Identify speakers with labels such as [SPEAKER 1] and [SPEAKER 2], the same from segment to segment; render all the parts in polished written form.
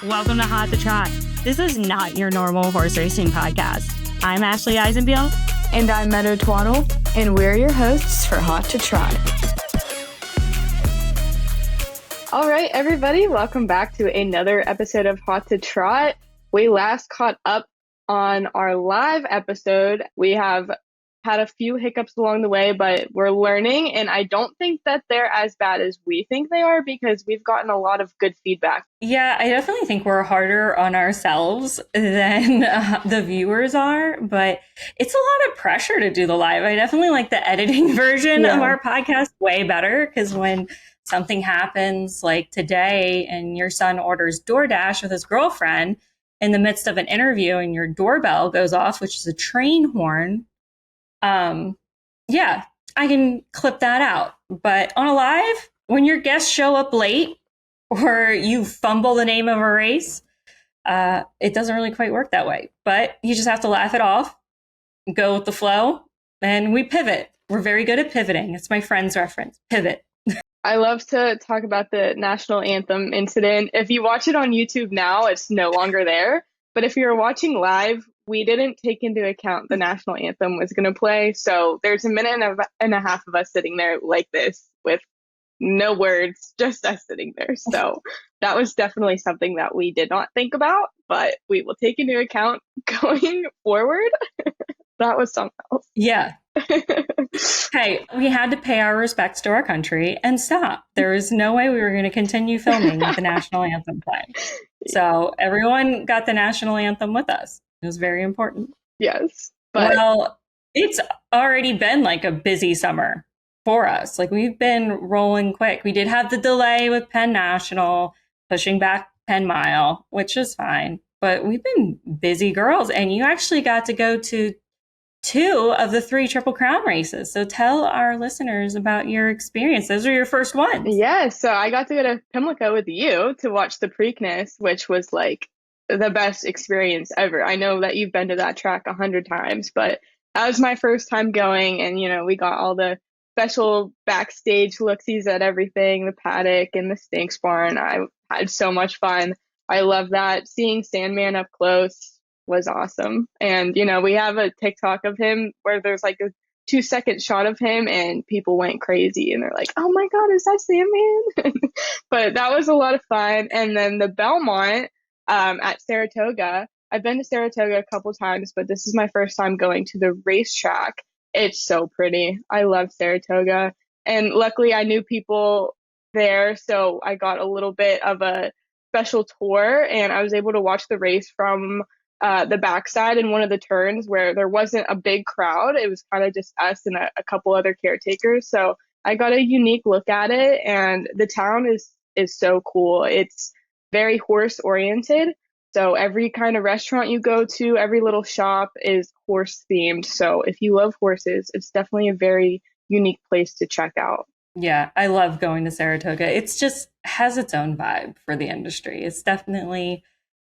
[SPEAKER 1] Welcome to Hot to Trot. This is not your normal horse racing podcast. I'm Ashley Eisenbiel.
[SPEAKER 2] And I'm Meadow Twaddle, and we're your hosts for Hot to Trot. All right, everybody, welcome back to another episode of Hot to Trot. We last caught up on our live episode. We have had a few hiccups along the way, but we're learning, and I don't think that they're as bad as we think they are because we've gotten a lot of good feedback.
[SPEAKER 3] Yeah, I definitely think we're harder on ourselves than the viewers are, but it's a lot of pressure to do the live. I definitely like the editing version of our podcast way better because when something happens like today and your son orders DoorDash with his girlfriend in the midst of an interview and your doorbell goes off, which is a train horn, yeah, I can clip that out. But on a live, when your guests show up late or you fumble the name of a race, it doesn't really quite work that way. But you just have to laugh it off, go with the flow, and we pivot. We're very good at pivoting. It's my friend's reference, pivot.
[SPEAKER 2] I love to talk about the national anthem incident. If you watch it on YouTube now, it's no longer there. But if you're watching live, we didn't take into account the national anthem was going to play. So there's a minute and a half of us sitting there like this with no words, just us sitting there. So that was definitely something that we did not think about, but we will take into account going forward. That was something else.
[SPEAKER 3] Yeah. Hey, we had to pay our respects to our country and stop. There was no way we were going to continue filming with the national anthem playing. So everyone got the national anthem with us. It was very important.
[SPEAKER 2] Yes.
[SPEAKER 3] Well, it's already been like a busy summer for us. Like we've been rolling quick. We did have the delay with Penn National, pushing back Penn Mile, which is fine. But we've been busy girls. And you actually got to go to 2 of the 3 Triple Crown races. So tell our listeners about your experience. Those are your first ones.
[SPEAKER 2] Yeah. So I got to go to Pimlico with you to watch the Preakness, which was like the best experience ever. I know that you've been to that track 100 times, but that was my first time going. And, you know, we got all the special backstage looksies at everything, the paddock and the Stinks barn. I had so much fun. I love that. Seeing Sandman up close was awesome. And, you know, we have a TikTok of him where there's like a 2-second shot of him and people went crazy and they're like, oh my God, is that Sandman? But that was a lot of fun. And then the Belmont, at Saratoga. I've been to Saratoga a couple times, but this is my first time going to the racetrack. It's so pretty. I love Saratoga. And luckily I knew people there, so I got a little bit of a special tour and I was able to watch the race from the backside in one of the turns where there wasn't a big crowd. It was kind of just us and a couple other caretakers. So I got a unique look at it, and the town is so cool. It's very horse oriented. So every kind of restaurant you go to, every little shop is horse themed. So if you love horses, it's definitely a very unique place to check out.
[SPEAKER 3] Yeah, I love going to Saratoga. It's just has its own vibe for the industry. It's definitely,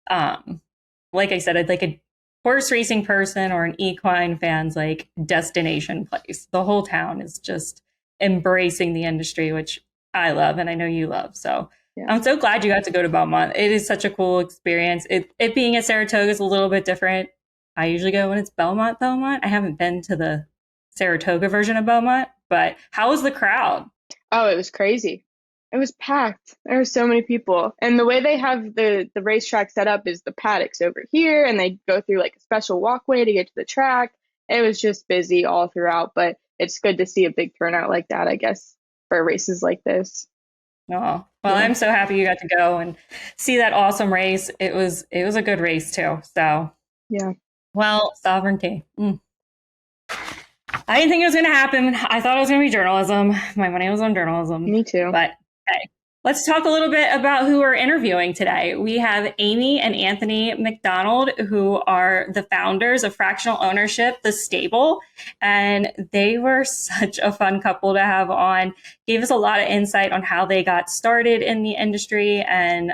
[SPEAKER 3] like I said, I'd like a horse racing person or an equine fan's like destination place. The whole town is just embracing the industry, which I love and I know you love. So yeah. I'm so glad you got to go to Belmont. It is such a cool experience. It being at Saratoga is a little bit different. I usually go when it's Belmont. I haven't been to the Saratoga version of Belmont, but how was the crowd?
[SPEAKER 2] Oh, it was crazy. It was packed. There were so many people. And the way they have the racetrack set up is the paddock's over here and they go through like a special walkway to get to the track. It was just busy all throughout, but it's good to see a big turnout like that, I guess, for races like this.
[SPEAKER 3] Oh, well, I'm so happy you got to go and see that awesome race. It was a good race too. So
[SPEAKER 2] yeah.
[SPEAKER 3] Well, sovereignty. I didn't think it was going to happen. I thought it was going to be journalism. My money was on journalism.
[SPEAKER 2] Me too.
[SPEAKER 3] But hey, let's talk a little bit about who we're interviewing today. We have Amy and Anthony MacDonald, who are the founders of Fractional Ownership, The Stable. And they were such a fun couple to have on. Gave us a lot of insight on how they got started in the industry and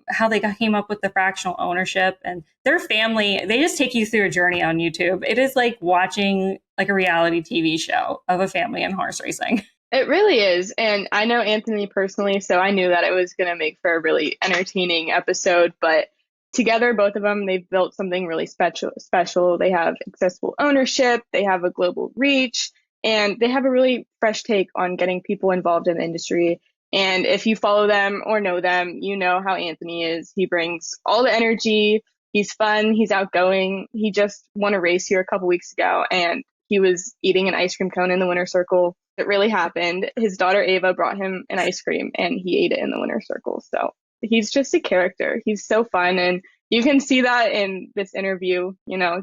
[SPEAKER 3] how they came up with the fractional ownership. And their family, they just take you through a journey on YouTube. It is like watching like a reality TV show of a family in horse racing.
[SPEAKER 2] It really is. And I know Anthony personally, so I knew that it was going to make for a really entertaining episode. But together, both of them, they've built something really special. They have accessible ownership, they have a global reach, and they have a really fresh take on getting people involved in the industry. And if you follow them or know them, you know how Anthony is. He brings all the energy. He's fun. He's outgoing. He just won a race here a couple weeks ago, and he was eating an ice cream cone in the winner's circle. It really happened. His daughter Ava brought him an ice cream and he ate it in the winner's circle. So he's just a character. He's so fun. And you can see that in this interview,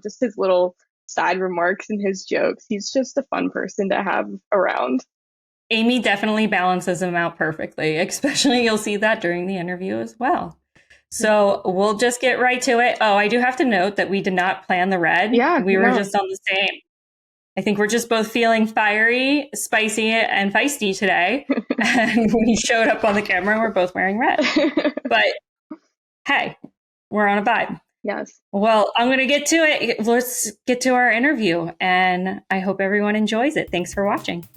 [SPEAKER 2] just his little side remarks and his jokes. He's just a fun person to have around.
[SPEAKER 3] Amy definitely balances him out perfectly, especially you'll see that during the interview as well. So we'll just get right to it. Oh, I do have to note that we did not plan the red.
[SPEAKER 2] Yeah,
[SPEAKER 3] we were just on the same. I think we're just both feeling fiery, spicy, and feisty today. And we showed up on the camera and we're both wearing red. But hey, we're on a vibe.
[SPEAKER 2] Yes.
[SPEAKER 3] Well, I'm going to get to it. Let's get to our interview. And I hope everyone enjoys it. Thanks for watching.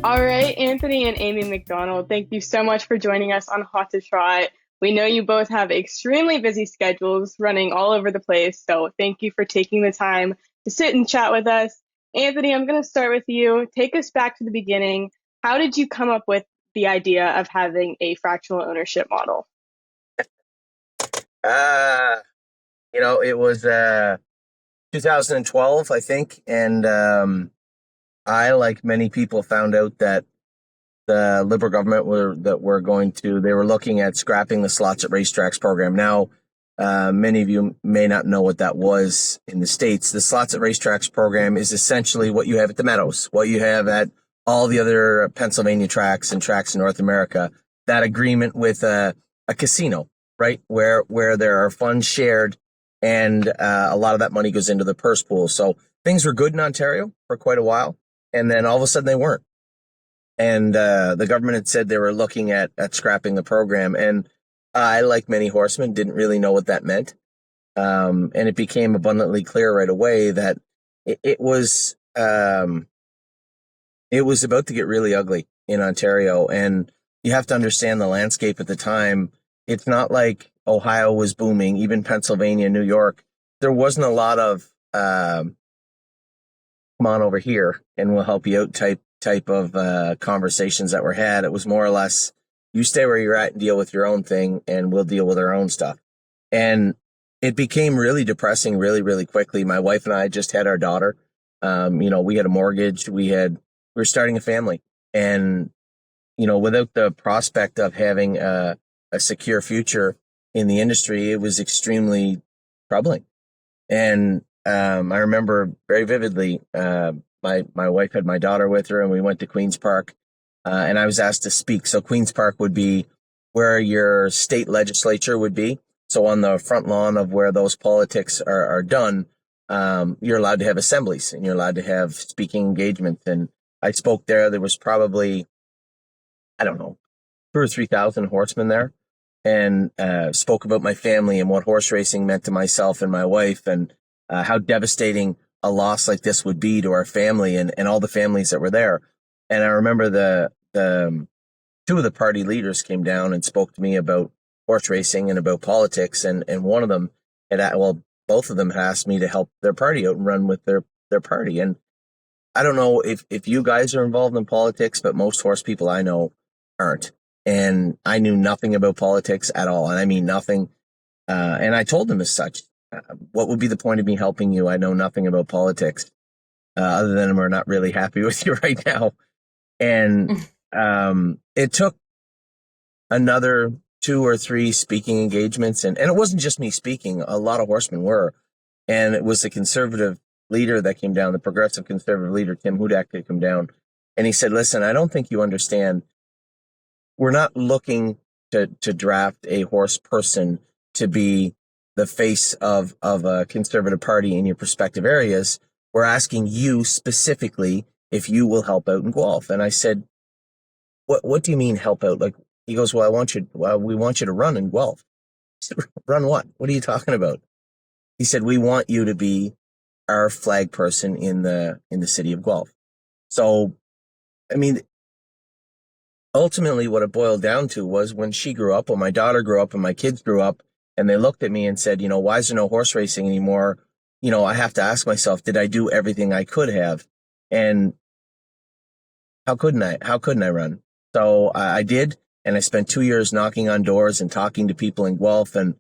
[SPEAKER 2] All right, Anthony and Amy MacDonald, thank you so much for joining us on Hot to Trot. We know you both have extremely busy schedules running all over the place, so thank you for taking the time to sit and chat with us. Anthony, I'm going to start with you. Take us back to the beginning. How did you come up with the idea of having a fractional ownership model?
[SPEAKER 4] It was 2012, I think, and I, like many people, found out that the Liberal government they were looking at scrapping the slots at racetracks program. Now, many of you may not know what that was in the States. The slots at racetracks program is essentially what you have at the Meadows, what you have at all the other Pennsylvania tracks and tracks in North America. That agreement with a casino, right, where there are funds shared, and a lot of that money goes into the purse pool. So things were good in Ontario for quite a while. And then all of a sudden they weren't. And the government had said they were looking at scrapping the program. And I, like many horsemen, didn't really know what that meant. And it became abundantly clear right away that it was about to get really ugly in Ontario. And you have to understand the landscape at the time. It's not like Ohio was booming, even Pennsylvania, New York. There wasn't a lot of come on over here and we'll help you out type of conversations that were had. It was more or less, you stay where you're at and deal with your own thing and we'll deal with our own stuff. And it became really depressing really, really quickly. My wife and I just had our daughter. We had a mortgage. We were starting a family. And, without the prospect of having a secure future in the industry, it was extremely troubling. And I remember very vividly, my wife had my daughter with her and we went to Queen's Park and I was asked to speak. So Queen's Park would be where your state legislature would be. So on the front lawn of where those politics are done, you're allowed to have assemblies and you're allowed to have speaking engagements. And I spoke there. There was probably, 2,000 or 3,000 horsemen there, and spoke about my family and what horse racing meant to myself and my wife, and how devastating a loss like this would be to our family and all the families that were there. And I remember the two of the party leaders came down and spoke to me about horse racing and about politics. And one of them both of them had asked me to help their party out and run with their party. And I don't know if you guys are involved in politics, but most horse people I know aren't. And I knew nothing about politics at all. And I mean, nothing. And I told them as such. What would be the point of me helping you? I know nothing about politics, other than we're not really happy with you right now. And it took another 2 or 3 speaking engagements. And it wasn't just me speaking. A lot of horsemen were. And it was the conservative leader that came down, the progressive conservative leader, Tim Hudak, that came down. And he said, listen, I don't think you understand. We're not looking to draft a horse person to be the face of a conservative party in your prospective areas. We're asking you specifically if you will help out in Guelph. And I said, what do you mean help out? Like, he goes, we want you to run in Guelph. I said, run what? What are you talking about? He said, we want you to be our flag person in the city of Guelph. So, I mean, ultimately what it boiled down to was when she grew up, when my daughter grew up and my kids grew up, and they looked at me and said, why is there no horse racing anymore? I have to ask myself, did I do everything I could have? And how couldn't I run? So I did. And I spent 2 years knocking on doors and talking to people in Guelph. And,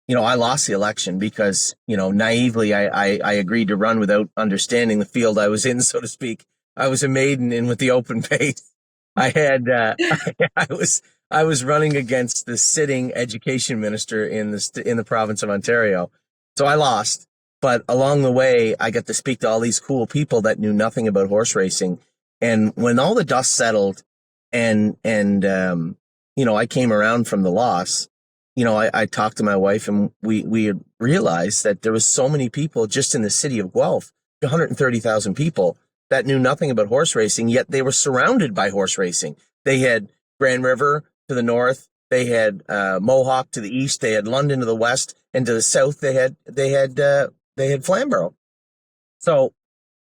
[SPEAKER 4] I lost the election because, naively, I agreed to run without understanding the field I was in, so to speak. I was a maiden in with the open pace. I had, I was running against the sitting education minister in the province of Ontario. So I lost. But along the way, I got to speak to all these cool people that knew nothing about horse racing. And when all the dust settled and I came around from the loss, I talked to my wife and we had realized that there was so many people just in the city of Guelph, 130,000 people that knew nothing about horse racing, yet they were surrounded by horse racing. They had Grand River to the north, they had Mohawk to the east, they had London to the west, and to the south they had Flamborough. So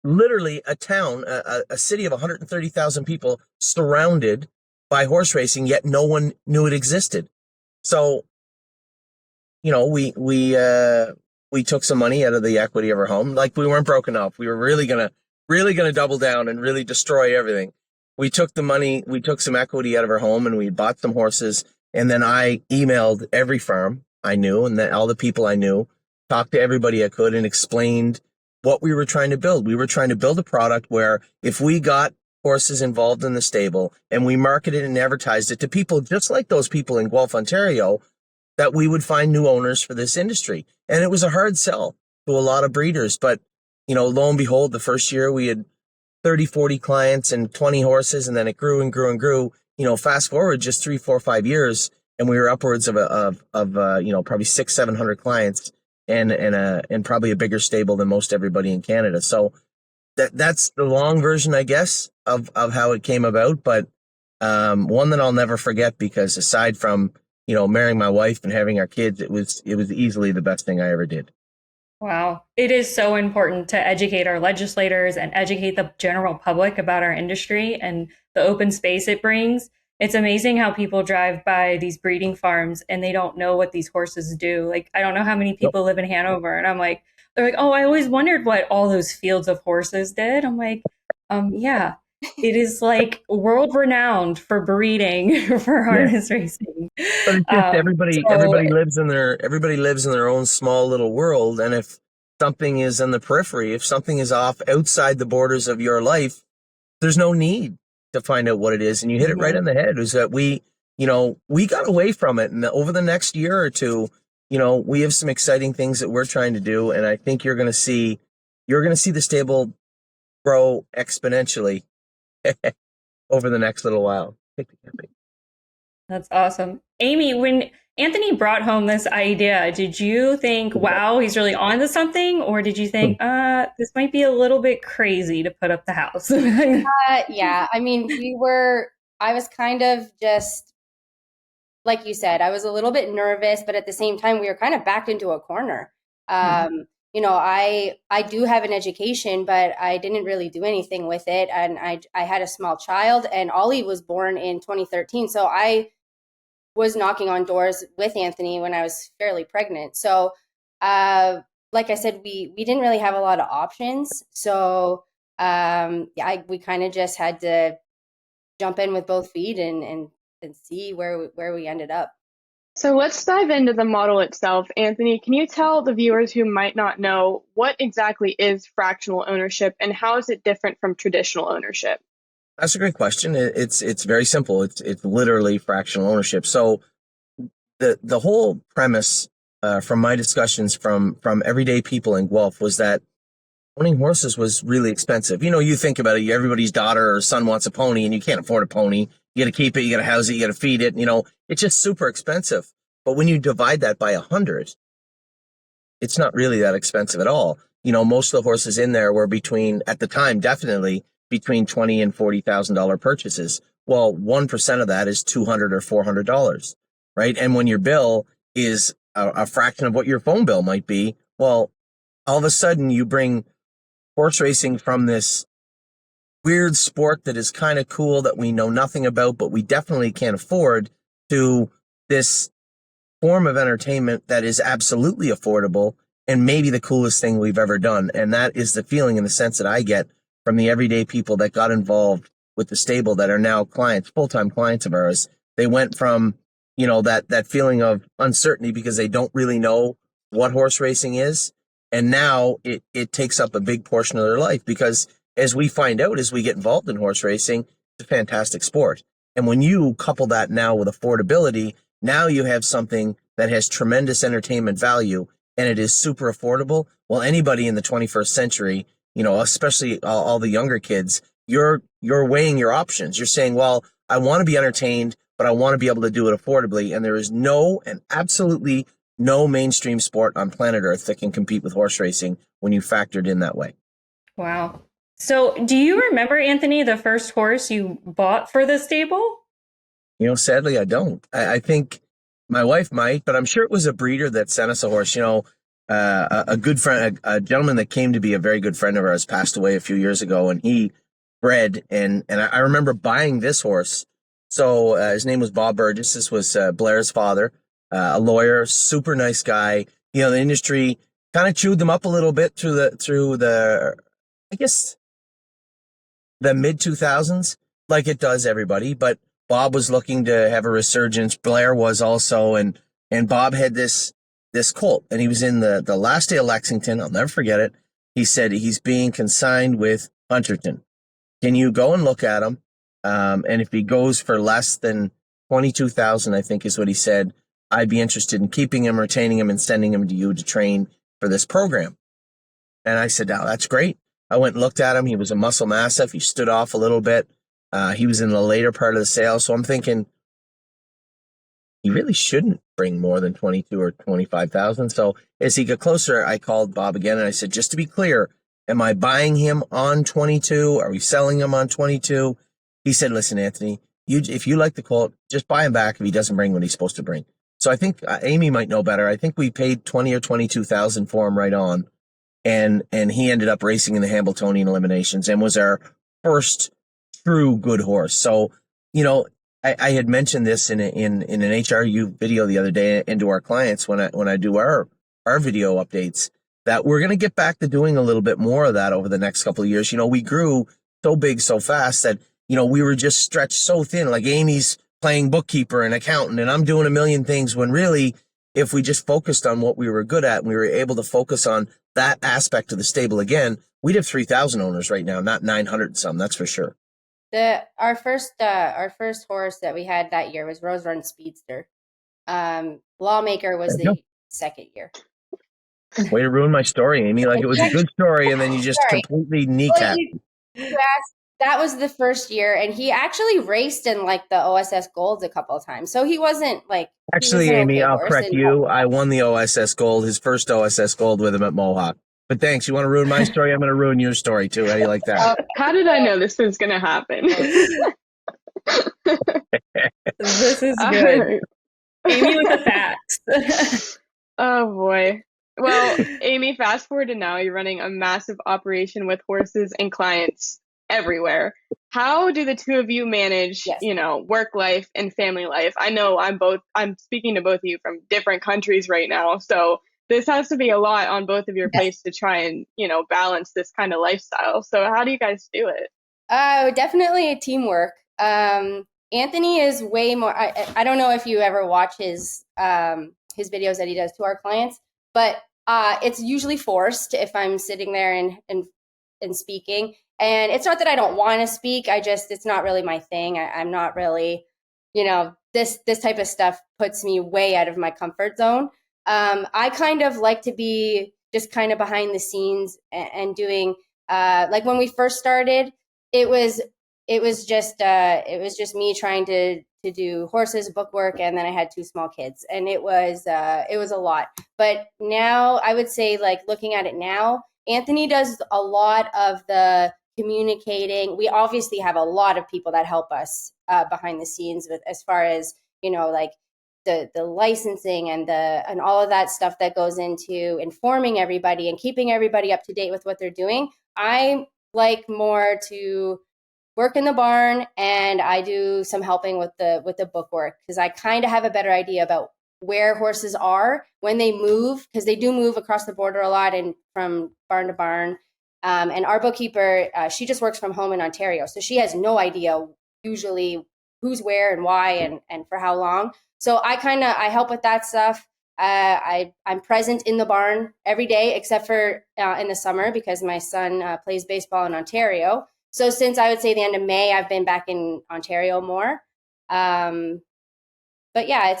[SPEAKER 4] literally a town, a city of 130,000 people surrounded by horse racing, yet no one knew it existed. So, we took some money out of the equity of our home. Like, we weren't broken up. We were really gonna double down and really destroy everything. We took the money, we took some equity out of our home, and we bought some horses. And then I emailed every farm I knew and then all the people I knew, talked to everybody I could, and explained what we were trying to build. We were trying to build a product where if we got horses involved in the stable and we marketed and advertised it to people just like those people in Guelph, Ontario, that we would find new owners for this industry. And it was a hard sell to a lot of breeders. But, lo and behold, the first year we had 30, 40 clients and 20 horses, and then it grew and grew and grew. Fast forward just 3, 4, 5 years, and we were upwards of probably 600, 700 clients and probably a bigger stable than most everybody in Canada. So that's the long version, I guess, of how it came about. But one that I'll never forget, because aside from marrying my wife and having our kids, it was easily the best thing I ever did.
[SPEAKER 3] Wow. It is so important to educate our legislators and educate the general public about our industry and the open space it brings. It's amazing how people drive by these breeding farms and they don't know what these horses do. Like, I don't know how many people live in Hanover, and they're like, oh, I always wondered what all those fields of horses did. I'm like, yeah, it is like world renowned for breeding for harness racing.
[SPEAKER 4] But it's just everybody lives in their own small little world. And if something is in the periphery, if something is off outside the borders of your life, there's no need to find out what it is. And you hit it right on the head, is that we got away from it. And over the next year or two, we have some exciting things that we're trying to do. And I think you're going to see the stable grow exponentially over the next little while.
[SPEAKER 3] That's awesome. Amy, when Anthony brought home this idea, did you think, wow, he's really on to something? Or did you think, this might be a little bit crazy to put up the house?
[SPEAKER 5] Yeah. I mean, I was kind of just, like you said, I was a little bit nervous, but at the same time, we were kind of backed into a corner. I do have an education, but I didn't really do anything with it. And I had a small child, and Ollie was born in 2013. So I was knocking on doors with Anthony when I was fairly pregnant. So, like I said, we didn't really have a lot of options. So, we kind of just had to jump in with both feet and see where we ended up.
[SPEAKER 2] So let's dive into the model itself. Anthony, can you tell the viewers who might not know what exactly is fractional ownership and how is it different from traditional ownership?
[SPEAKER 4] That's a great question. It's very simple. It's literally fractional ownership. So the whole premise from my discussions from everyday people in Guelph was that owning horses was really expensive. You think about it, everybody's daughter or son wants a pony and you can't afford a pony. You got to keep it, you got to house it, you got to feed it. It's just super expensive. But when you divide that by 100, it's not really that expensive at all. Most of the horses in there were at the time, definitely between $20,000 and $40,000 purchases. Well, 1% of that is $200 or $400, right? And when your bill is a fraction of what your phone bill might be, well, all of a sudden you bring horse racing from this weird sport that is kind of cool that we know nothing about, but we definitely can't afford, to this form of entertainment that is absolutely affordable and maybe the coolest thing we've ever done. And that is the feeling and the sense that I get from the everyday people that got involved with the stable that are now clients, full-time clients of ours. They went from, that feeling of uncertainty because they don't really know what horse racing is. And now it takes up a big portion of their life because as we find out, as we get involved in horse racing, it's a fantastic sport. And when you couple that now with affordability, now you have something that has tremendous entertainment value and it is super affordable. Well, anybody in the 21st century, especially all the younger kids, you're weighing your options. You're saying, well, I want to be entertained, but I want to be able to do it affordably. And there is absolutely no mainstream sport on planet Earth that can compete with horse racing when you factor it in that way.
[SPEAKER 3] Wow. So do you remember, Anthony, the first horse you bought for the stable?
[SPEAKER 4] Sadly, I don't. I think my wife might, but I'm sure it was a breeder that sent us a horse. A good friend, a gentleman that came to be a very good friend of ours passed away a few years ago, and he bred, and I remember buying this horse. So his name was Bob Burgess. This was Blair's father, a lawyer, super nice guy. The industry kind of chewed them up a little bit through the I guess the mid 2000s, like it does everybody, but Bob was looking to have a resurgence. Blair was also, and Bob had this colt, and he was in the last day of Lexington. I'll never forget it. He said he's being consigned with Hunterton. Can you go and look at him? And if he goes for less than 22,000, I think is what he said, I'd be interested in keeping him, retaining him, and sending him to you to train for this program. And I said, "Oh, that's great." I went and looked at him. He was a muscle mastiff. He stood off a little bit. He was in the later part of the sale. So I'm thinking he really shouldn't bring more than 22 or 25,000. So as he got closer, I called Bob again and I said, just to be clear, am I buying him on 22? Are we selling him on 22? He said, listen, Anthony, if you like the colt, just buy him back if he doesn't bring what he's supposed to bring. So I think Amy might know better. I think we paid 20 or 22,000 for him right on. And he ended up racing in the Hambletonian eliminations and was our first true good horse. So, I had mentioned this in an HRU video the other day and to our clients when I do our video updates, that we're going to get back to doing a little bit more of that over the next couple of years. We grew so big so fast that, we were just stretched so thin. Like Amy's playing bookkeeper and accountant and I'm doing a million things, when really, if we just focused on what we were good at and we were able to focus on that aspect of the stable again, we'd have 3,000 owners right now, not 900 and some, that's for sure.
[SPEAKER 5] Our first horse that we had that year was Rose Run Speedster. Lawmaker was the second year.
[SPEAKER 4] Way to ruin my story, Amy. Like, it was a good story and then you just completely kneecapped.
[SPEAKER 5] That was the first year, and he actually raced in like the OSS Golds a couple of times. So he wasn't like.
[SPEAKER 4] Actually, Amy, I'll correct you. I won the OSS Gold, his first OSS Gold with him at Mohawk. But thanks. You want to ruin my story? I'm going to ruin your story too. How do you like that?
[SPEAKER 2] How did I know this was going to happen?
[SPEAKER 3] This is good. Amy with the facts.
[SPEAKER 2] Oh boy. Well, Amy, fast forward to now, you're running a massive operation with horses and clients everywhere. How do the two of you manage, work life and family life? I know I'm speaking to both of you from different countries right now. So this has to be a lot on both of your plates to try and, balance this kind of lifestyle. So how do you guys do it?
[SPEAKER 5] Definitely teamwork. Anthony is way more, I don't know if you ever watch his videos that he does to our clients, but it's usually forced if I'm sitting there and speaking. And it's not that I don't want to speak. It's not really my thing. I'm not really, this type of stuff puts me way out of my comfort zone. I kind of like to be just kind of behind the scenes and doing, like when we first started, it was just me trying to do horses, bookwork, and then I had two small kids, and it was a lot. But now I would say, like, looking at it now, Anthony does a lot of the communicating. We obviously have a lot of people that help us behind the scenes with, as far as, like the licensing and all of that stuff that goes into informing everybody and keeping everybody up to date with what they're doing. I like more to work in the barn, and I do some helping with the bookwork, because I kind of have a better idea about where horses are when they move, because they do move across the border a lot and from barn to barn. And our bookkeeper, she just works from home in Ontario, so she has no idea usually who's where and why and for how long. So I help with that stuff. I'm present in the barn every day except for in the summer, because my son plays baseball in Ontario. So since I would say the end of May, I've been back in Ontario more. But yeah,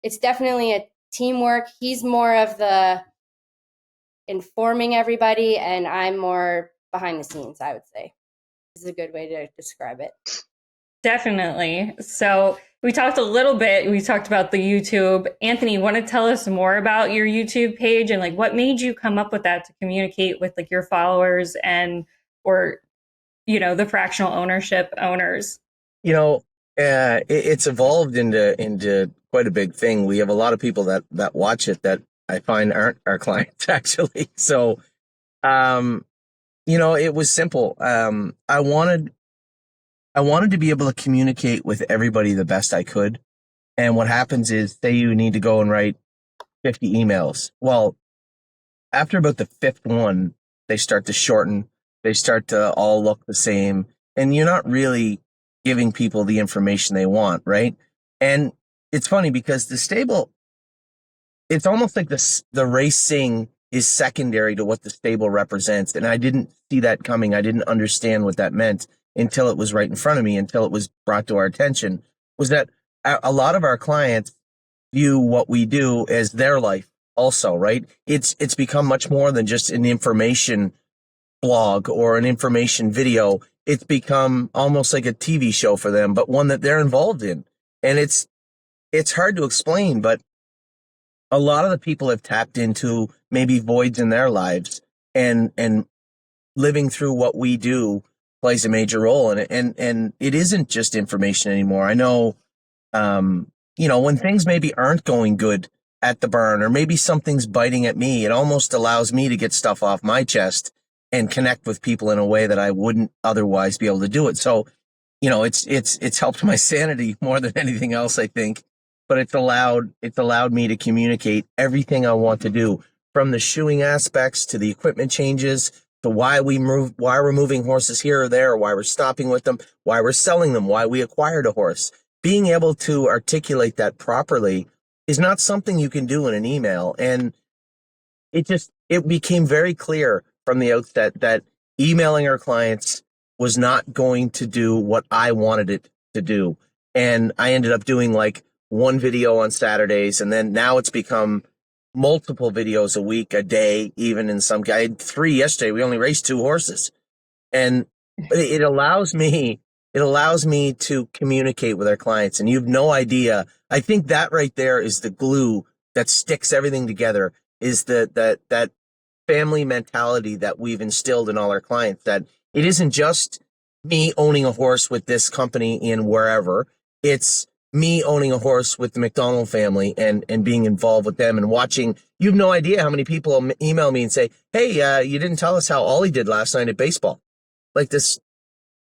[SPEAKER 5] it's definitely a teamwork. He's more of the informing everybody, and I'm more behind the scenes, I would say. This is a good way to describe it.
[SPEAKER 3] Definitely. So we talked a little bit, we talked about the YouTube. Anthony, want to tell us more about your YouTube page and like what made you come up with that to communicate with like your followers and, or, the fractional ownership owners?
[SPEAKER 4] It's evolved into quite a big thing. We have a lot of people that watch it that I find aren't our clients actually. So, it was simple. I wanted to be able to communicate with everybody the best I could. And what happens is, say you need to go and write 50 emails. Well, after about the fifth one, they start to shorten. They start to all look the same. And you're not really giving people the information they want, right? And it's funny because the stable, it's almost like the racing is secondary to what the stable represents. And I didn't see that coming. I didn't understand what that meant until it was right in front of me, until it was brought to our attention, was that a lot of our clients view what we do as their life also, right? It's become much more than just an information blog or an information video. It's become almost like a TV show for them, but one that they're involved in. And it's hard to explain, but a lot of the people have tapped into maybe voids in their lives, and living through what we do plays a major role in it. And it isn't just information anymore. I know, when things maybe aren't going good at the barn, or maybe something's biting at me, it almost allows me to get stuff off my chest and connect with people in a way that I wouldn't otherwise be able to do it. So, it's helped my sanity more than anything else, I think. But it's allowed me to communicate everything I want to do, from the shoeing aspects to the equipment changes, to why we're moving horses here or there, why we're stopping with them, why we're selling them, why we acquired a horse. Being able to articulate that properly is not something you can do in an email. And it became very clear from the outset that emailing our clients was not going to do what I wanted it to do. And I ended up doing like one video on Saturdays, and then now it's become multiple videos a week, a day, even in some. I had 3 yesterday. We only raced 2 horses, and it allows me to communicate with our clients. And you have no idea. I think that right there is the glue that sticks everything together. Is that family mentality that we've instilled in all our clients. That it isn't just me owning a horse with this company in wherever. It's me owning a horse with the MacDonald family and being involved with them and watching. You have no idea how many people email me and say, hey, you didn't tell us how Ollie did last night at baseball. Like this,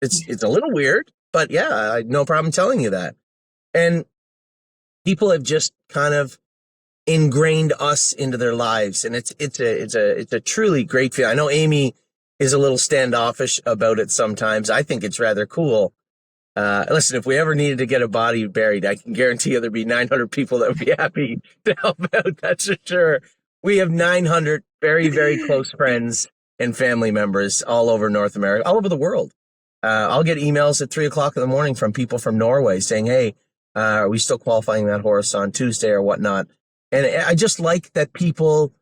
[SPEAKER 4] it's a little weird, but yeah, I had no problem telling you that. And people have just kind of ingrained us into their lives. And it's a truly great feeling. I know Amy is a little standoffish about it sometimes. I think it's rather cool. Listen, if we ever needed to get a body buried, I can guarantee you there'd be 900 people that would be happy to help out. That's for sure. We have 900 very, very close friends and family members all over North America, all over the world. I'll get emails at 3:00 in the morning from people from Norway saying, hey, are we still qualifying that horse on Tuesday or whatnot? And I just like that people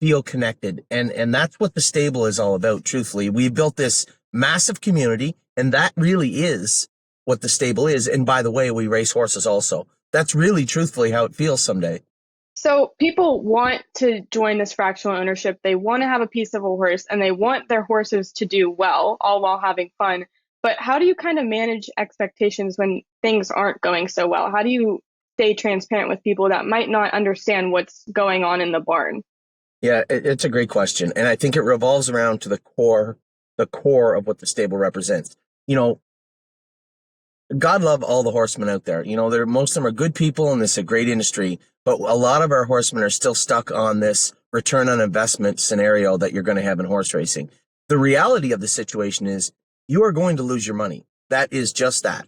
[SPEAKER 4] feel connected. And that's what the stable is all about, truthfully. We've built this massive community, and that really is what the stable is. And by the way, we race horses also. That's really truthfully how it feels someday.
[SPEAKER 2] So people want to join this fractional ownership. They want to have a piece of a horse, and they want their horses to do well, all while having fun. But how do you kind of manage expectations when things aren't going so well? How do you stay transparent with people that might not understand what's going on in the barn?
[SPEAKER 4] Yeah, it's a great question. And I think it revolves around to the core of what the stable represents. You know, God love all the horsemen out there. You know, most of them are good people and this is a great industry, but a lot of our horsemen are still stuck on this return on investment scenario that you're going to have in horse racing. The reality of the situation is you are going to lose your money. That is just that.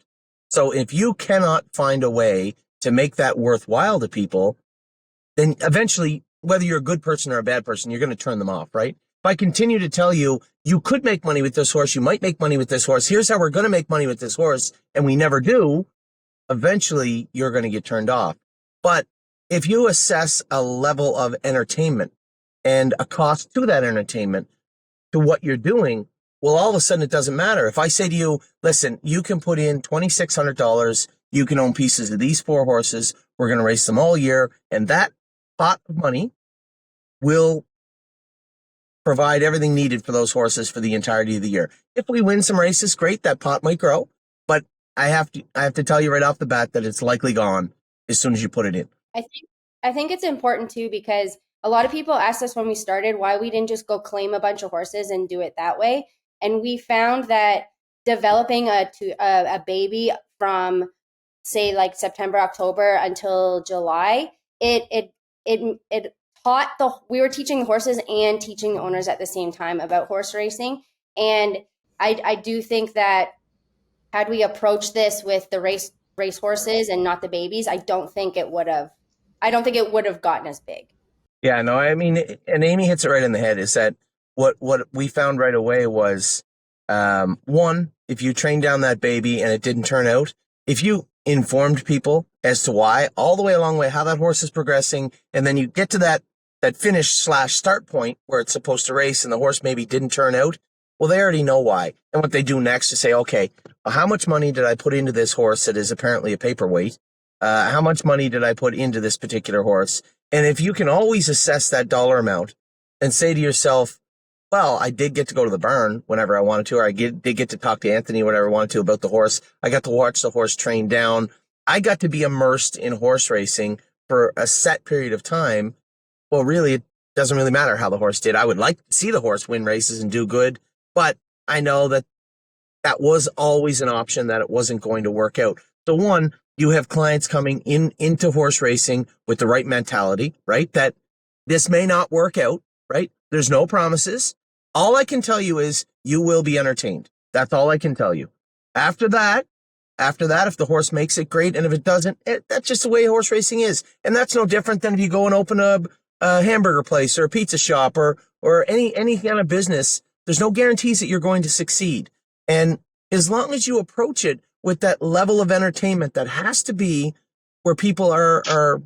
[SPEAKER 4] So if you cannot find a way to make that worthwhile to people, then eventually, whether you're a good person or a bad person, you're going to turn them off, right? If I continue to tell you, you could make money with this horse, you might make money with this horse, here's how we're going to make money with this horse, and we never do, eventually you're going to get turned off. But if you assess a level of entertainment and a cost to that entertainment to what you're doing, well, all of a sudden it doesn't matter. If I say to you, listen, you can put in $2,600, you can own pieces of these 4 horses, we're going to race them all year, and that pot of money will provide everything needed for those horses for the entirety of the year. If we win some races, great, that pot might grow, but I have to tell you right off the bat that it's likely gone as soon as you put it in.
[SPEAKER 5] I think it's important too, because a lot of people asked us when we started why we didn't just go claim a bunch of horses and do it that way. And we found that developing a baby from, say, like September, October until July, it taught we were teaching the horses and teaching the owners at the same time about horse racing. And I do think that had we approached this with the race horses and not the babies, I don't think it would have gotten as big.
[SPEAKER 4] Yeah, no, I mean, and Amy hits it right in the head, is that what we found right away was, one, if you trained down that baby and it didn't turn out, if you informed people as to why, all the way along the way, how that horse is progressing, and then you get to that finish/start point where it's supposed to race and the horse maybe didn't turn out, well, they already know why. And what they do next is say, okay, well, how much money did I put into this horse that is apparently a paperweight? How much money did I put into this particular horse? And if you can always assess that dollar amount and say to yourself, well, I did get to go to the barn whenever I wanted to, or I did get to talk to Anthony whenever I wanted to about the horse. I got to watch the horse train down. I got to be immersed in horse racing for a set period of time. Well, really, it doesn't really matter how the horse did. I would like to see the horse win races and do good, but I know that was always an option, that it wasn't going to work out. So one, you have clients coming into horse racing with the right mentality, right? That this may not work out, right? There's no promises. All I can tell you is you will be entertained. That's all I can tell you. After that, if the horse makes it, great. And if it doesn't, that's just the way horse racing is. And that's no different than if you go and open a hamburger place or a pizza shop or any kind of business. There's no guarantees that you're going to succeed. And as long as you approach it with that level of entertainment that has to be where people are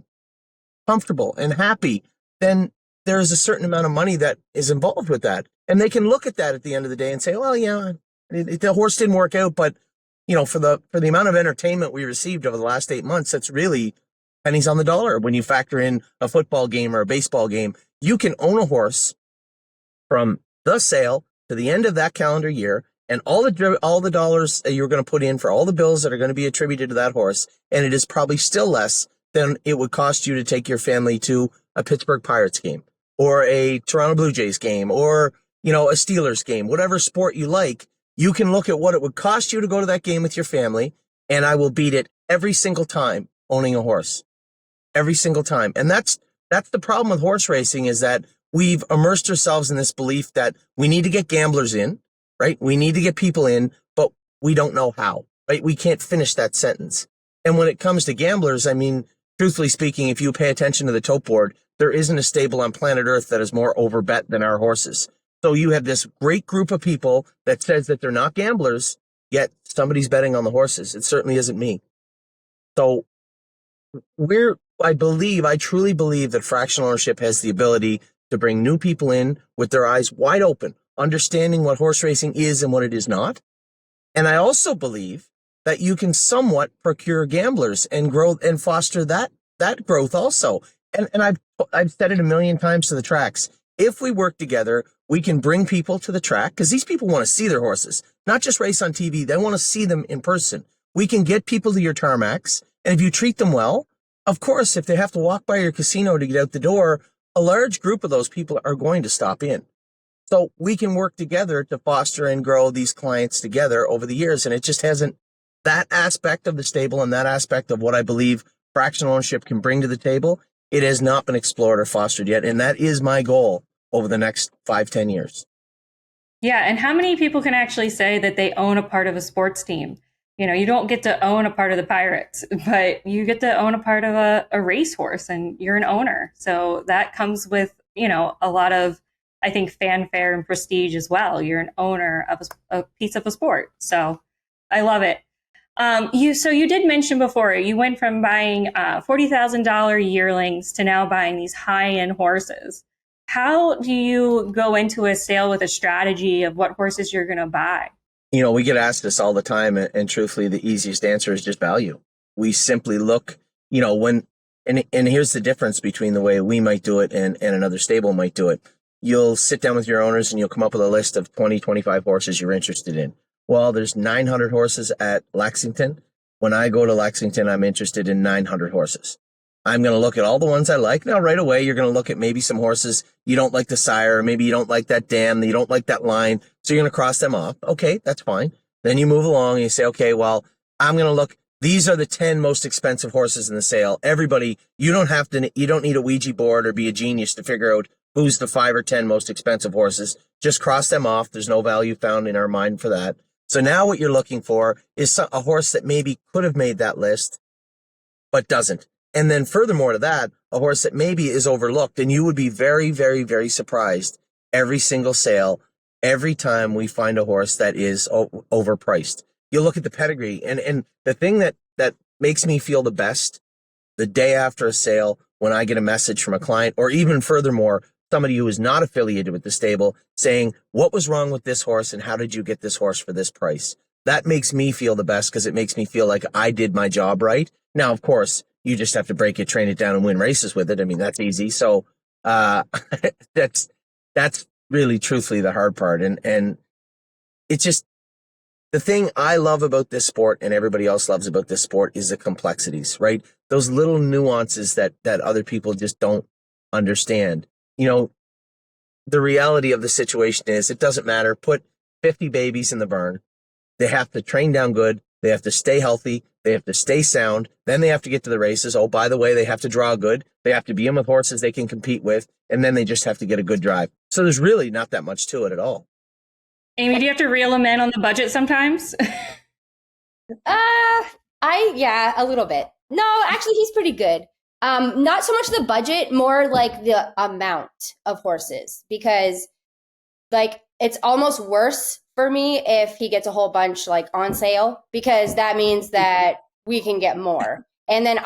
[SPEAKER 4] comfortable and happy, then there is a certain amount of money that is involved with that. And they can look at that at the end of the day and say, well, yeah, the horse didn't work out, but you know, for the amount of entertainment we received over the last 8 months, that's really pennies on the dollar. When you factor in a football game or a baseball game, you can own a horse from the sale to the end of that calendar year, and all the dollars that you're going to put in for all the bills that are going to be attributed to that horse, and it is probably still less than it would cost you to take your family to a Pittsburgh Pirates game or a Toronto Blue Jays game or, you know, a Steelers game, whatever sport you like. You can look at what it would cost you to go to that game with your family, and I will beat it every single time owning a horse. Every single time. And that's the problem with horse racing, is that we've immersed ourselves in this belief that we need to get gamblers in, right? We need to get people in, but we don't know how, right? We can't finish that sentence. And when it comes to gamblers, I mean, truthfully speaking, if you pay attention to the tote board, there isn't a stable on planet Earth that is more overbet than our horses. So you have this great group of people that says that they're not gamblers, yet somebody's betting on the horses. It certainly isn't me. So I truly believe that fractional ownership has the ability to bring new people in with their eyes wide open, understanding what horse racing is and what it is not. And I also believe that you can somewhat procure gamblers and grow and foster that growth also. And I've said it a million times to the tracks. If we work together, we can bring people to the track, because these people want to see their horses, not just race on TV. They want to see them in person. We can get people to your tarmacs, and if you treat them well, of course, if they have to walk by your casino to get out the door, a large group of those people are going to stop in. So we can work together to foster and grow these clients together over the years. And it just hasn't, that aspect of the stable and that aspect of what I believe fractional ownership can bring to the table, it has not been explored or fostered yet. And that is my goal over the next 5-10 years.
[SPEAKER 3] Yeah. And how many people can actually say that they own a part of a sports team? You know, you don't get to own a part of the Pirates, but you get to own a part of a racehorse, and you're an owner. So that comes with, you know, a lot of, I think, fanfare and prestige as well. You're an owner of a piece of a sport. So I love it. You did mention before, you went from buying $40,000 yearlings to now buying these high-end horses. How do you go into a sale with a strategy of what horses you're going to buy?
[SPEAKER 4] You know, we get asked this all the time, and truthfully, the easiest answer is just value. We simply look, you know, and here's the difference between the way we might do it and another stable might do it. You'll sit down with your owners and you'll come up with a list of 20, 25 horses you're interested in. Well, there's 900 horses at Lexington. When I go to Lexington, I'm interested in 900 horses. I'm going to look at all the ones I like. Now, right away, you're going to look at maybe some horses you don't like the sire, or maybe you don't like that dam, you don't like that line. So you're going to cross them off. Okay, that's fine. Then you move along and you say, okay, well, I'm going to look. These are the 10 most expensive horses in the sale. Everybody, you don't need a Ouija board or be a genius to figure out who's the 5 or 10 most expensive horses. Just cross them off. There's no value found in our mind for that. So now what you're looking for is a horse that maybe could have made that list, but doesn't. And then furthermore to that, a horse that maybe is overlooked. And you would be very, very, very surprised every single sale, every time we find a horse that is overpriced. You look at the pedigree, and the thing that makes me feel the best the day after a sale, when I get a message from a client, or even furthermore, somebody who is not affiliated with the stable saying, what was wrong with this horse and how did you get this horse for this price? That makes me feel the best, because it makes me feel like I did my job right. Now, of course, you just have to break it, train it down, and win races with it. I mean, that's easy. So that's really truthfully the hard part. And it's just, the thing I love about this sport and everybody else loves about this sport is the complexities, right? Those little nuances that other people just don't understand. You know, the reality of the situation is it doesn't matter. Put 50 babies in the barn. They have to train down good. They have to stay healthy. They have to stay sound. Then they have to get to the races. Oh, by the way, they have to draw good. They have to be in with horses they can compete with. And then they just have to get a good drive. So there's really not that much to it at all.
[SPEAKER 3] Amy, do you have to reel them in on the budget sometimes?
[SPEAKER 5] Yeah, a little bit. No, actually, he's pretty good. Not so much the budget, more like the amount of horses, because like it's almost worse for me if he gets a whole bunch like on sale, because that means that we can get more. And then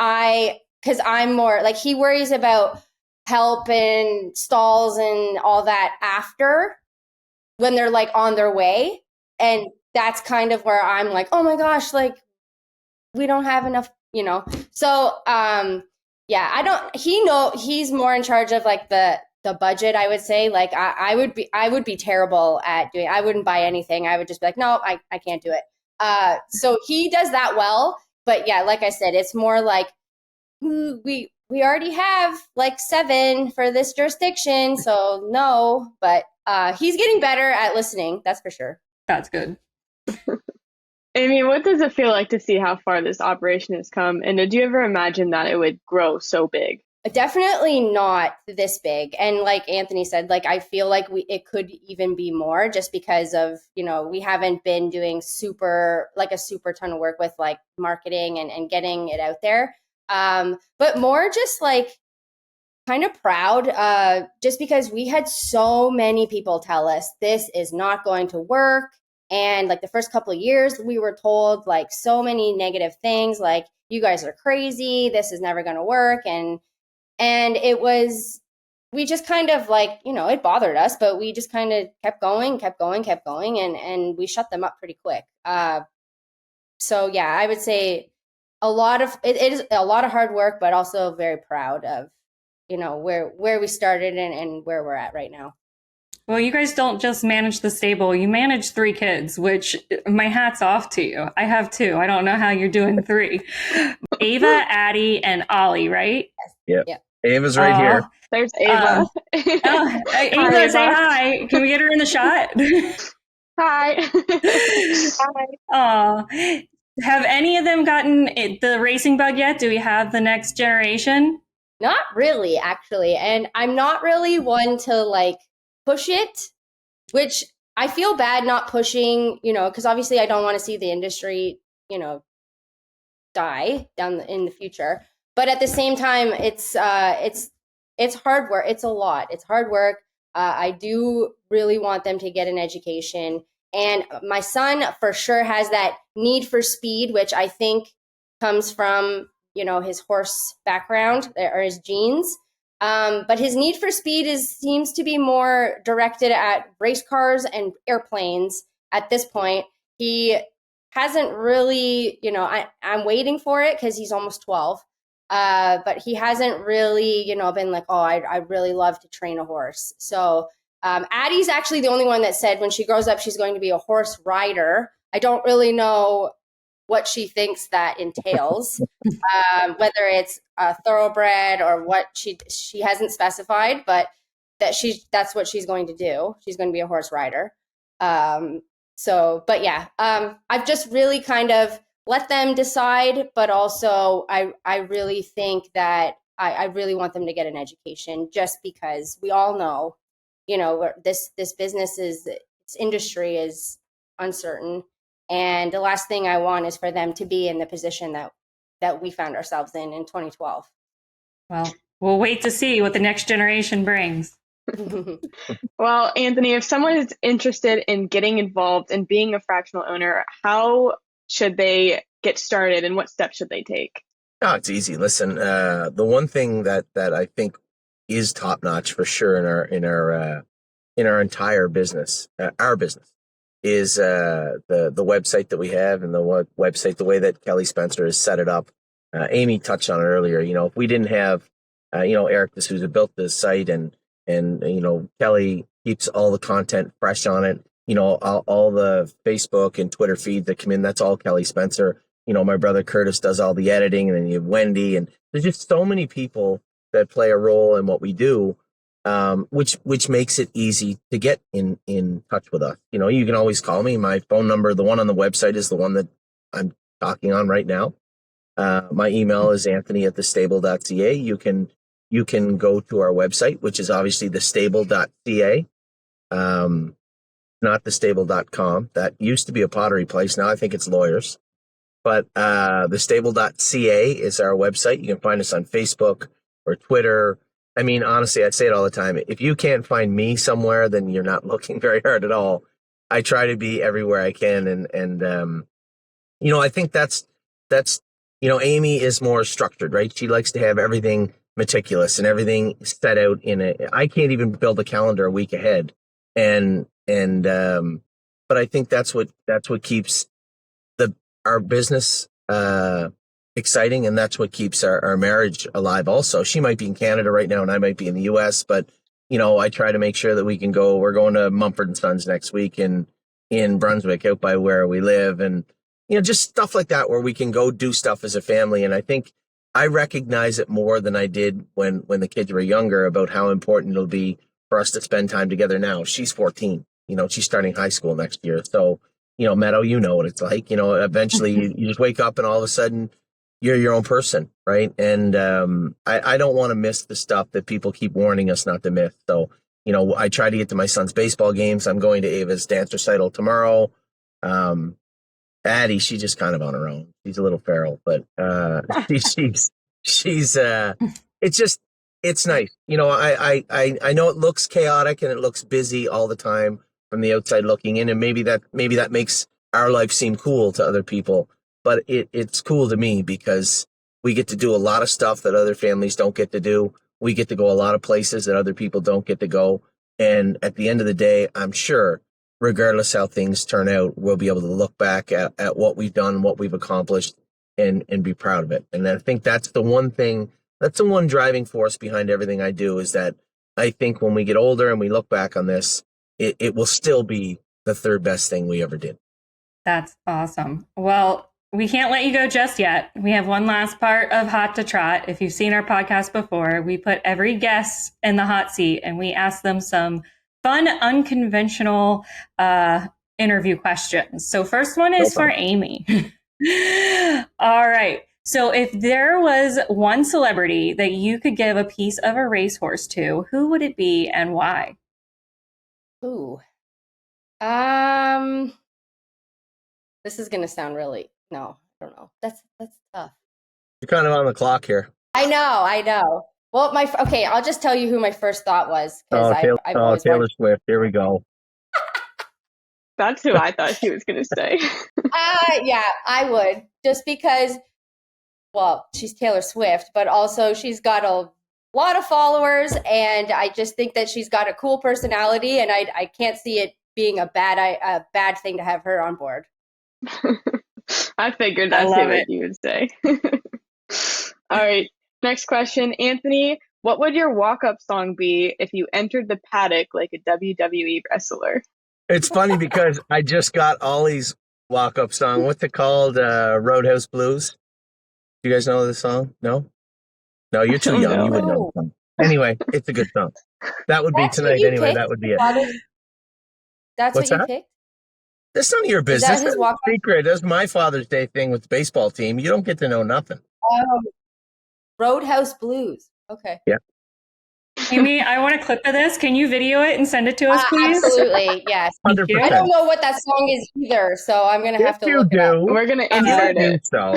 [SPEAKER 5] because I'm more like, he worries about help and stalls and all that after, when they're like on their way. And that's kind of where I'm like, oh my gosh, like we don't have enough, you know? So, yeah, he's more in charge of like the budget, I would say. Like I would be terrible at doing, I wouldn't buy anything. I would just be like, no, I can't do it. So he does that well, but yeah, like I said, it's more like, we already have like 7 for this jurisdiction. So no, but he's getting better at listening. That's for sure.
[SPEAKER 3] That's good.
[SPEAKER 2] Amy, what does it feel like to see how far this operation has come? And did you ever imagine that it would grow so big?
[SPEAKER 5] Definitely not this big. And like Anthony said, like I feel like it could even be more, just because of, you know, we haven't been doing a super ton of work with like marketing and getting it out there. But more just like kind of proud, just because we had so many people tell us this is not going to work. And like the first couple of years, we were told like so many negative things, like you guys are crazy, this is never going to work. And we just kind of like, you know, it bothered us, but we just kind of kept going. And we shut them up pretty quick. So yeah, I would say it is a lot of hard work, but also very proud of, you know, where we started and where we're at right now.
[SPEAKER 3] Well, you guys don't just manage the stable. You manage 3 kids, which my hat's off to you. I have 2. I don't know how you're doing 3. Ava, Addie, and Ollie, right?
[SPEAKER 4] Yeah. Ava's right here.
[SPEAKER 2] There's Ava.
[SPEAKER 1] Ava, say hi. Can we get her in the shot?
[SPEAKER 2] Hi.
[SPEAKER 1] Aw. Have any of them gotten the racing bug yet? Do we have the next generation?
[SPEAKER 5] Not really, actually. And I'm not really one to like push it, which I feel bad not pushing, because obviously I don't want to see the industry, die down in the future. But at the same time, it's hard work. It's a lot. It's hard work. I do really want them to get an education. And my son for sure has that need for speed, which I think comes from, his horse background or his genes. But his need for speed seems to be more directed at race cars and airplanes at this point. He hasn't really, I'm waiting for it because he's almost 12. But he hasn't really, been like, oh, I really love to train a horse. So Addie's actually the only one that said when she grows up, she's going to be a horse rider. I don't really know what she thinks that entails, whether it's a thoroughbred or what she hasn't specified, but that's what she's going to do. She's going to be a horse rider. But yeah, I've just really kind of let them decide, but also I really think that I really want them to get an education just because we all know, this business this industry is uncertain. And the last thing I want is for them to be in the position that we found ourselves in 2012.
[SPEAKER 1] Well, we'll wait to see what the next generation brings.
[SPEAKER 2] Well, Anthony, if someone is interested in getting involved and being a fractional owner, how should they get started and what steps should they take?
[SPEAKER 4] No, it's easy. Listen, the one thing that I think is top notch for sure in our entire business, our business, is the website that we have and the website, the way that Kelly Spencer has set it up. Amy touched on it earlier. If we didn't have, Eric D'Souza built this site and Kelly keeps all the content fresh on it. All the Facebook and Twitter feeds that come in, that's all Kelly Spencer. My brother Curtis does all the editing, and then you have Wendy, and there's just so many people that play a role in what we do, which makes it easy to get in touch with us. You can always call me. My phone number, the one on the website, is the one that I'm talking on right now. My email is Anthony@TheStable.ca. You can go to our website, which is obviously TheStable.ca. Not TheStable.com. That used to be a pottery place. Now I think it's lawyers. But TheStable.ca is our website. You can find us on Facebook or Twitter. I mean, honestly, I say it all the time. If you can't find me somewhere, then you're not looking very hard at all. I try to be everywhere I can. And I think that's Amy is more structured, right? She likes to have everything meticulous and everything set out I can't even build a calendar a week ahead. But I think that's what keeps our business exciting, and that's what keeps our marriage alive also. She might be in Canada right now and I might be in the US, but I try to make sure that we can go. We're going to Mumford & Sons next week in Brunswick, out by where we live, and just stuff like that where we can go do stuff as a family. And I think I recognize it more than I did when the kids were younger about how important it'll be for us to spend time together now. She's 14, she's starting high school next year. So, Meadow, what it's like, eventually you just wake up and all of a sudden you're your own person. Right. And, I don't want to miss the stuff that people keep warning us not to miss. So, I try to get to my son's baseball games. I'm going to Ava's dance recital tomorrow. Addie, she's just kind of on her own. She's a little feral, but she's it's nice. I know it looks chaotic and it looks busy all the time from the outside looking in, and maybe that makes our life seem cool to other people, but it's cool to me because we get to do a lot of stuff that other families don't get to do. We get to go a lot of places that other people don't get to go. And at the end of the day, I'm sure, regardless how things turn out, we'll be able to look back at what we've done, what we've accomplished, and be proud of it. And I think that's the one driving force behind everything I do, is that I think when we get older and we look back on this, it will still be the third best thing we ever did.
[SPEAKER 1] That's awesome. Well,
[SPEAKER 3] we can't let you go just yet. We have one last part of Hot to Trot. If you've seen our podcast before, we put every guest in the hot seat and we ask them some fun, unconventional interview questions. So first one is for Amy. All right. So if there was one celebrity that you could give a piece of a racehorse to, who would it be and why?
[SPEAKER 5] Ooh. This is gonna sound really no, I don't know. That's tough.
[SPEAKER 4] You're kind of on the clock here.
[SPEAKER 5] I know. Well, I'll just tell you who my first thought was because I've always
[SPEAKER 4] Taylor Swift. Here we go.
[SPEAKER 2] That's who I thought she was going to say.
[SPEAKER 5] Yeah, I would, just because. Well, she's Taylor Swift, but also she's got a lot of followers, and I just think that she's got a cool personality, and I can't see it being a bad thing to have her on board.
[SPEAKER 2] I figured that's what you would say. All right, next question. Anthony, what would your walk-up song be if you entered the paddock like a WWE wrestler?
[SPEAKER 4] It's funny because I just got Ollie's walk-up song. What's it called? Roadhouse Blues. Do you guys know this song? No, you're too young.
[SPEAKER 2] No.
[SPEAKER 4] You wouldn't know the song. Anyway, it's a good song. That would be tonight. Anyway,
[SPEAKER 5] picked?
[SPEAKER 4] that would be it.
[SPEAKER 5] That's
[SPEAKER 4] What's
[SPEAKER 5] what you
[SPEAKER 4] that?
[SPEAKER 5] picked?
[SPEAKER 4] That's none of your business.
[SPEAKER 5] Is that his walk-up?
[SPEAKER 4] Secret. That's my Father's Day thing with the baseball team. You don't get to know nothing.
[SPEAKER 5] Roadhouse Blues. Okay.
[SPEAKER 4] Yeah.
[SPEAKER 3] Amy, I want a clip of this. Can you video it and send it to us, please?
[SPEAKER 5] Absolutely, yes.
[SPEAKER 4] 100%.
[SPEAKER 5] I don't know what that song is either, so I'm going to have to look it up.
[SPEAKER 2] We're going to insert it.
[SPEAKER 4] So.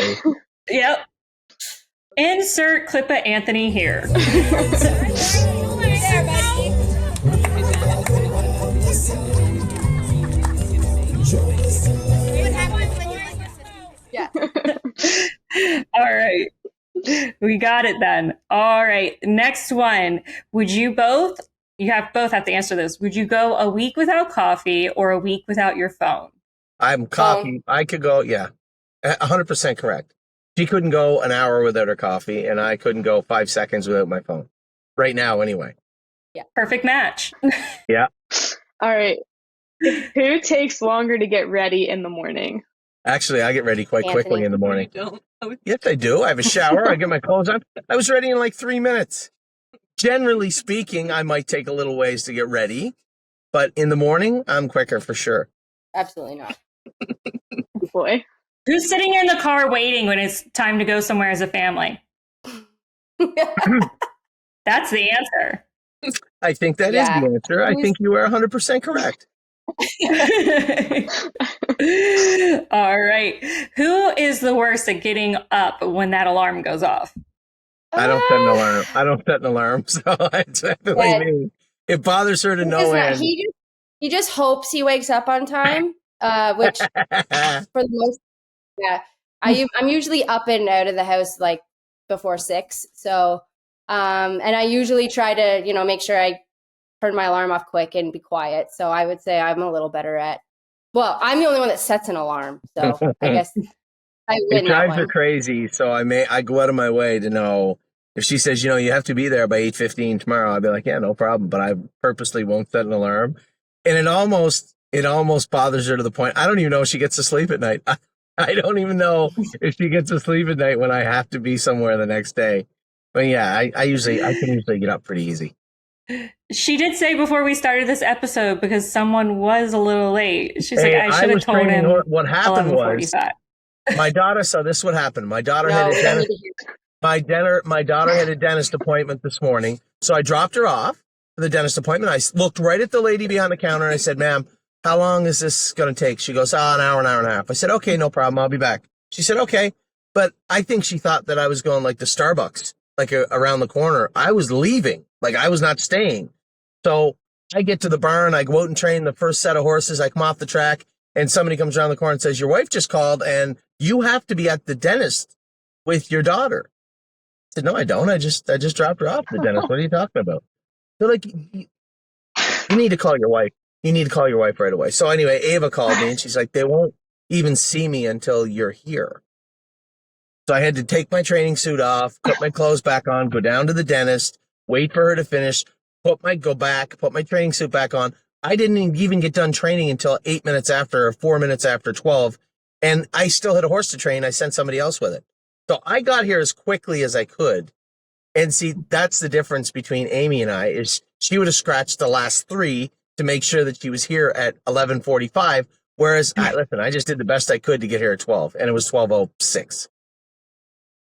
[SPEAKER 3] Yep. Insert clip of Anthony here.
[SPEAKER 5] Yeah.
[SPEAKER 3] All right. We got it then. All right. Next one. Would you both have to answer this. Would you go a week without coffee or a week without your phone?
[SPEAKER 4] I'm coffee. I could go, 100% correct. She couldn't go an hour without her coffee, and I couldn't go 5 seconds without my phone. Right now, anyway.
[SPEAKER 3] Yeah. Perfect match.
[SPEAKER 4] Yeah.
[SPEAKER 2] All right. Who takes longer to get ready in the morning?
[SPEAKER 4] Actually, I get ready quite
[SPEAKER 5] Anthony.
[SPEAKER 4] quickly in the morning.
[SPEAKER 3] Don't.
[SPEAKER 4] Yes, I do. I have a shower. I get my clothes on. I was ready in like 3 minutes. Generally speaking, I might take a little ways to get ready, but in the morning, I'm quicker for sure.
[SPEAKER 5] Absolutely not.
[SPEAKER 2] Boy.
[SPEAKER 3] Who's sitting in the car waiting when it's time to go somewhere as a family? That's the answer.
[SPEAKER 4] I think that is the answer. I think you are 100% correct.
[SPEAKER 3] All right. Who is the worst at getting up when that alarm goes off?
[SPEAKER 4] I don't set an alarm. I don't set an alarm, so it's definitely me. It bothers her to no end.
[SPEAKER 5] He just hopes he wakes up on time, which for the most, I'm usually up and out of the house like before 6. So, and I usually try to, make sure I turn my alarm off quick and be quiet. So I would say I'm a little better at. Well, I'm the only one that sets an alarm, so I guess I win.
[SPEAKER 4] It drives her crazy, so I go out of my way to know. If she says, you have to be there by 8:15 tomorrow, I'll be like, yeah, no problem. But I purposely won't set an alarm. And it almost bothers her to the point. I don't even know if she gets to sleep at night. I don't even know if she gets to sleep at night when I have to be somewhere the next day. But yeah, I can usually get up pretty easy.
[SPEAKER 3] She did say before we started this episode, because someone was a little late, she's like, I should have told him.
[SPEAKER 4] What happened was my daughter. So this is what happened. My daughter had a dentist. My daughter had a dentist appointment this morning, so I dropped her off for the dentist appointment. I looked right at the lady behind the counter and I said, "Ma'am, how long is this going to take?" She goes, an hour and a half. I said, "Okay, no problem. I'll be back." She said, "Okay," but I think she thought that I was going like to Starbucks, like around the corner. I was leaving, like I was not staying. So I get to the barn, I go out and train the first set of horses. I come off the track, and somebody comes around the corner and says, "Your wife just called, and you have to be at the dentist with your daughter." I said, "No, I don't. I just dropped her off at the dentist. What are you talking about?" They're like, "You need to call your wife. You need to call your wife right away." So anyway, Ava called me and she's like, "They won't even see me until you're here." So I had to take my training suit off, put my clothes back on, go down to the dentist, wait for her to finish, put my training suit back on. I didn't even get done training until 8 minutes after or 4 minutes after 12. And I still had a horse to train. I sent somebody else with it. So I got here as quickly as I could. And see, that's the difference between Amy and I, is she would have scratched the last 3 to make sure that she was here at 11:45. Whereas I just did the best I could to get here at 12, and it was 12:06.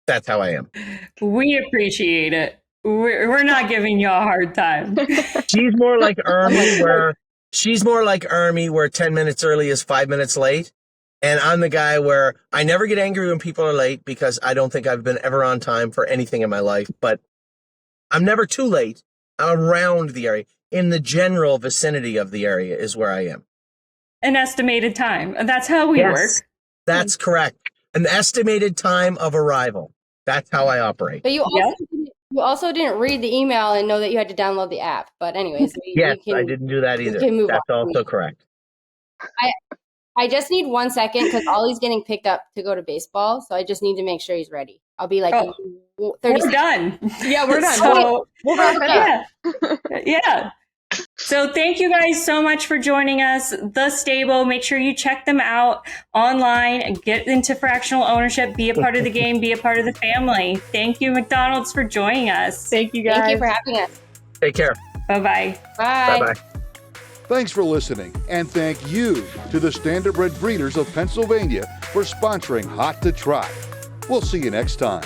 [SPEAKER 4] That's how I am.
[SPEAKER 3] We appreciate it. We're not giving you a hard time.
[SPEAKER 4] She's more like Ermy, where 10 minutes early is 5 minutes late. And I'm the guy where I never get angry when people are late, because I don't think I've been ever on time for anything in my life, but I'm never too late. I'm around the area. In the general vicinity of the area is where I am.
[SPEAKER 3] An estimated time. That's how we work.
[SPEAKER 4] That's correct. An estimated time of arrival. That's how I operate.
[SPEAKER 5] But you also didn't read the email and know that you had to download the app. But anyways,
[SPEAKER 4] I didn't do that either. That's also correct.
[SPEAKER 5] I just need 1 second because Ollie's getting picked up to go to baseball, so I just need to make sure he's ready. I'll be like 30
[SPEAKER 3] we're
[SPEAKER 5] seconds.
[SPEAKER 3] done.
[SPEAKER 2] Yeah, we're done.
[SPEAKER 3] So,
[SPEAKER 2] we'll wrap it up.
[SPEAKER 3] Yeah. So thank you guys so much for joining us. The Stable, make sure you check them out online and get into fractional ownership, be a part of the game, be a part of the family. Thank you, McDonald's, for joining us.
[SPEAKER 2] Thank you, guys.
[SPEAKER 5] Thank you for having us.
[SPEAKER 4] Take care.
[SPEAKER 3] Bye-bye.
[SPEAKER 5] Bye.
[SPEAKER 4] Bye-bye.
[SPEAKER 6] Thanks for listening, and thank you to the Standardbred Breeders of Pennsylvania for sponsoring Hot to Trot. We'll see you next time.